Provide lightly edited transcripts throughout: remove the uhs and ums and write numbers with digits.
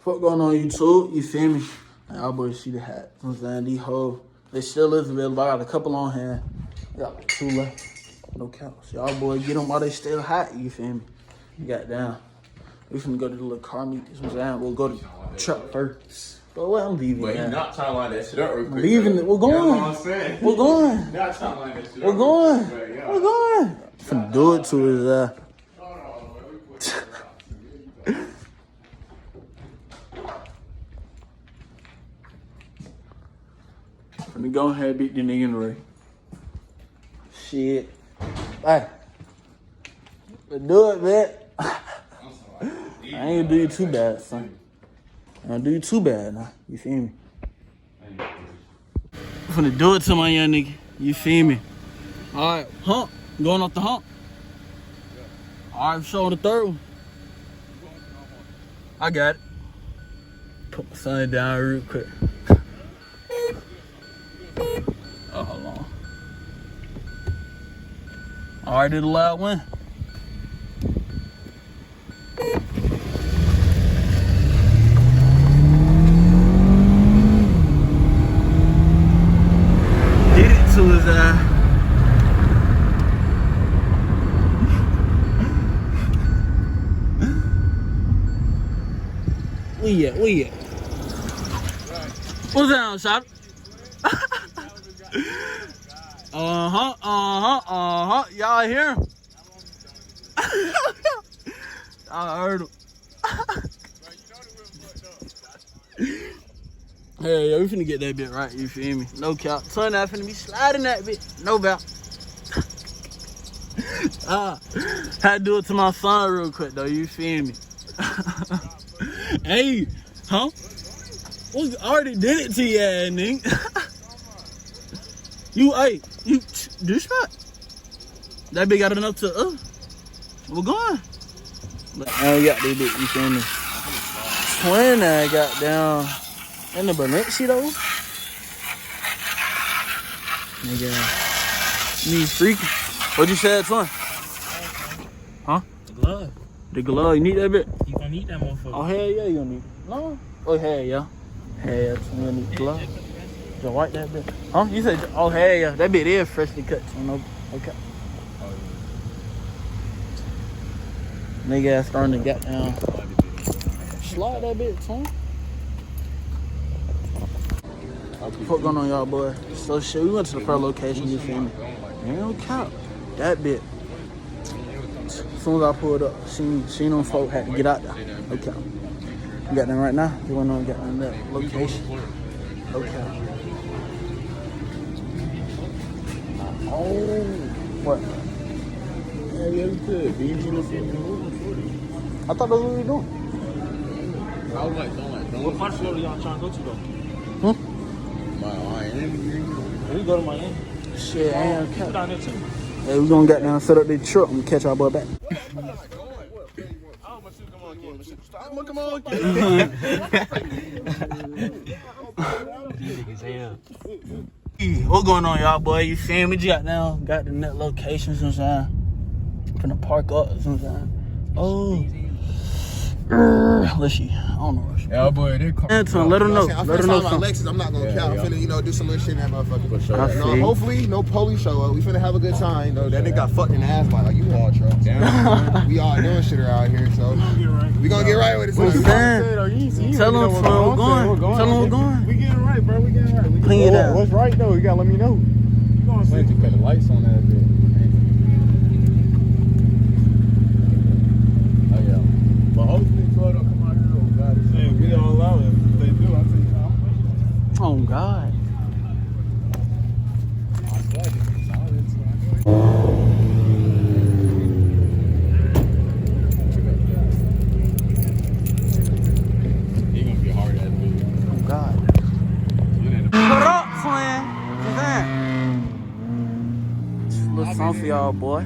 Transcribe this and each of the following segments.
Fuck going on YouTube, you feel me? And y'all boys see the hat. You know what I'm saying? These hoes, they still is available. I got a couple on hand. I got like 2 left. No counts. Y'all boys get them while they still hot, you feel me? You got down. We finna go to the little car meet. This was down. We'll go to the truck first. But what I'm leaving. But he's not trying to line that shit up real quick. Leaving it. We're going. You know what I'm saying? We're going. Not trying to line that shit We're up. going. Yeah. We're going. Finna do it to his Let me go ahead and beat the nigga in the ring. Shit. Hey. Let's do it, man. I ain't gonna do you too bad, son. I ain't gonna do you too bad now. You feel me? I'm finna do it to my young nigga. You feel me? Alright, hump. Going off the hump. Alright, showing the third one. I got it. Put my son down real quick. Oh, hold on. Alright, did a loud one. Did it to his eye. Where you at? What's down, shot? Y'all hear him? I heard him. Hey, yeah, we finna get that bit right, you feel me? No cap. Son, I finna be sliding that bit. No doubt. Had to do it to my son real quick, though, you feel me? Hey, huh? We already did it to you, ass nigga. You douchebag. That bitch got enough to, we're going. I got this bitch, you feel me? Twin I got down in the Balenci though. Nigga, me freaking. What'd you say, twin? Huh? The glove. The glove, you need that bit? You gonna need that motherfucker. Oh, hell yeah, you gonna need it. No? Oh, hell yeah. Hell yeah, twin, you gonna need the glove. You wipe that bit? Huh? You said, oh, hell yeah. That bit is freshly cut, so no, okay. Nigga ass starting to get down. Slide that bit, son. What going on, y'all, boy? So shit, we went to the first location, you feel me? Ain't no cap. That bit. As soon as I pulled up, seen them folk had to get out there. Okay. We got them right now. You wanna know we got them that location? Okay. Oh, what? Yeah, we could. I thought that's what we were doing. I was like, don't. What part of Florida y'all trying to go to though? Miami. We go to Miami. Shit, I ain't People down there too. Hey, we gonna get down, set up the truck, and catch our boy back. Come on, kid. What's going on, y'all, boy? You feel me? Got down, got the net location, you know what I'm saying? Finna park up, you know what I'm saying? Oh. Let's see. I don't know. Yeah, boy, they call. Anton, let them know. I'm Let them know something. Lexus. I'm not gonna count. I'm finna, do some little shit in that motherfucker. For sure. I No, see. hopefully, no police show up. We finna have a good time. That nigga got fucked in the ass by like U-Haul truck. We all doing shit around here, so we gonna get right with it. What's that? Tell them we're going. Tell them we're going. We getting right, bro. We getting right. Clean it out. What's right though? You gotta let me know. You gonna see? Plenty cut the lights on that bit. Oh yeah. But hopefully, Florida don't come out here. Oh God, We don't allow it. If they do, I'll tell you how. Oh, God. He gonna be hard as dude. Oh, God. What up, twin? What's that? Just a little something for y'all, boy.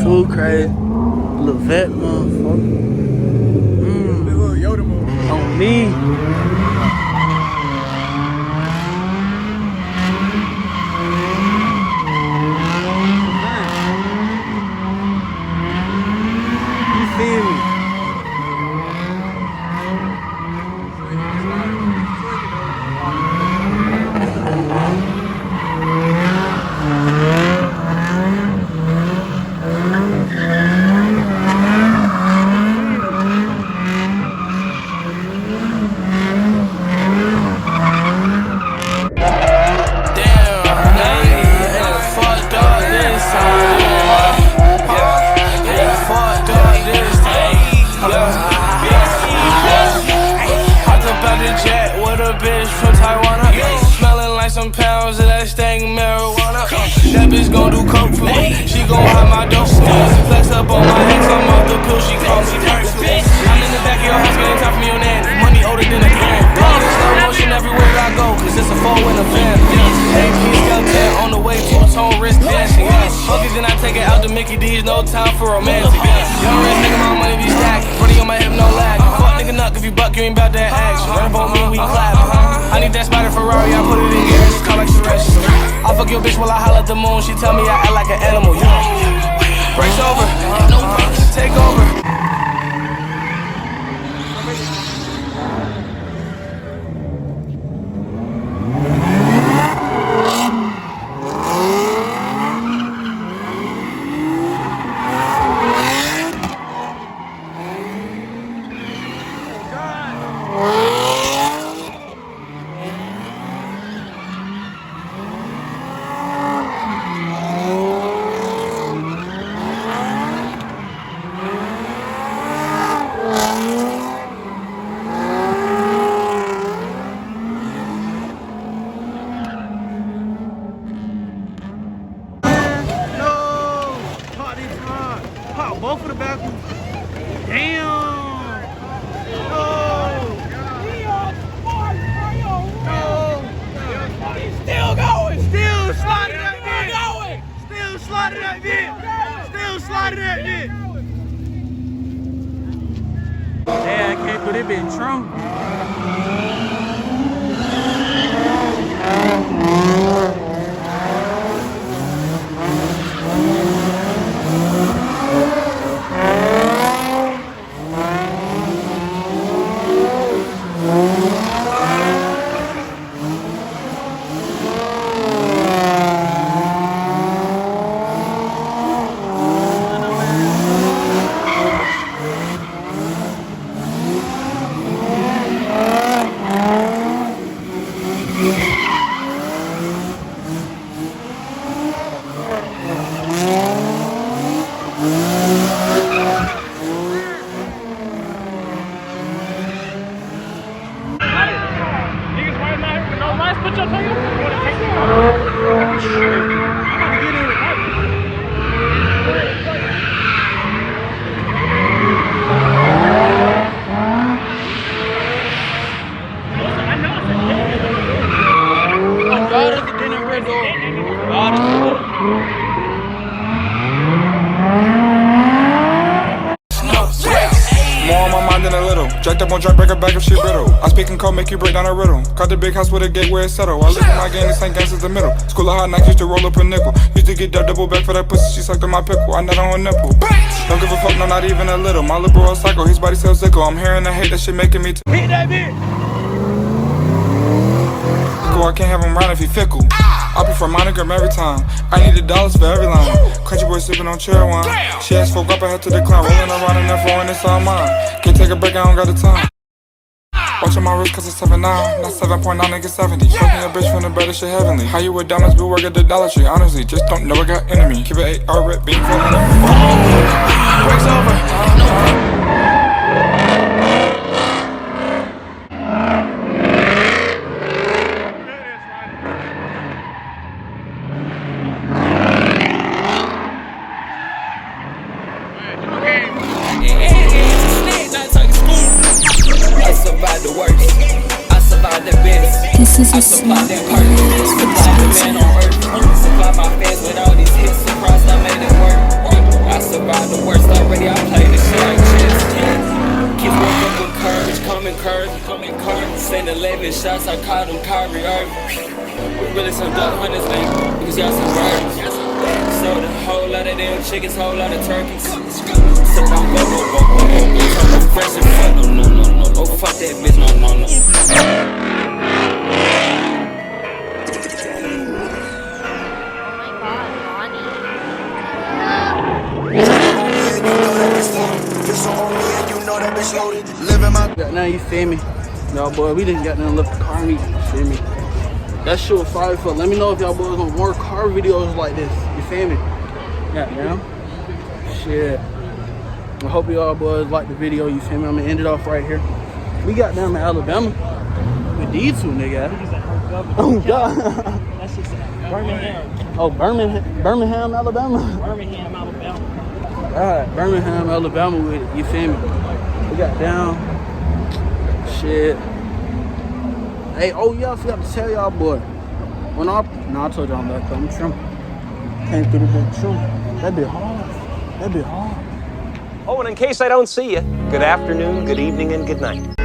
too crazy. Little vet motherfucker. Little Yoda move. On me. You feel me? Some pounds of that stank marijuana. That bitch gon' do coke for me. She gon' hide my dope. Flex up on my ex, I'm off the pill. She call me Hercules. I'm in the back of your house getting time for me on that. Money older than a gram. Slow motion everywhere I go, cause it's a 4 in a van. AP skeleton on the way, two-tone wrist dancing. Focus and I take it out to Mickey D's, no time for romantic. Young rich nigga, my money be stacking. Running on my hip, no lag. Fuck nigga nuck if you buck, you ain't bout that action. Run up on me, we clap. I need that spider Ferrari, I put it in gear. It's called like Suresh. I fuck your bitch while I holler at the moon. She tell me I act like an animal. Breaks over, take over. Both of the back ones. Damn. No. Still going. Still sliding that bit. Still sliding that bit. Still sliding that bit. Yeah, I can't put it in trunk. Jacked up on track, break her back if she brittle. I speak in code, make you break down a riddle. Caught the big house with a gate where it's settled. I live in my game, this ain't gangsters the middle. School of hard knocks, used to roll up a nickel. Used to get that double back for that pussy, she sucked on my pickle. I nut on her nipple. Don't give a fuck, no, not even a little. My little bro a psycho, his body so sickle. I'm hearing the hate, that shit making me hit that bitch. I can't have him round if he fickle. I prefer monogram every time. I need $1 for every line. Country boy sipping on cherry wine. She asked folk up, I had to decline. Rolling around in that phone, it's all mine. Can't take a break, I don't got the time. Watching my wrist cause it's 7.9, not 7.9, nigga 70. Fucking a bitch from the better shit heavenly. How you with diamonds, but work at the Dollar Tree. Honestly, just don't know I got enemy. Keep it 8 rip, being feeling it. Breaks over. This is a small Supply my fans with all these hits across, I made it work. I survived shots, I caught them Kyrie Irving. We really some duck hunters, man, because y'all some birds. Sold a whole lot of damn chickens, whole lot of turkeys. So I'm go, fresh and fuck, no. Oh, fuck that bitch, no. Got now, you feel me? Y'all boy, we didn't got nothing left the car meet, you feel me? That shit was fire for. Let me know if y'all boys want more car videos like this, you feel me? Goddamn. Shit. I hope y'all boys like the video, you feel me? I'm gonna end it off right here. We got down to Alabama with these two niggas. Oh god. That's just Birmingham. Oh, Birmingham, Alabama. Birmingham, Alabama. Alright, Birmingham, Alabama with it, you feel me? We got down. Shit. Hey, oh yeah, I forgot to tell y'all, boy. When I told y'all I'm back, I'm trim. Came through the big trim. That be hard. That be hard. Oh, and in case I don't see you, good afternoon, good evening, and good night.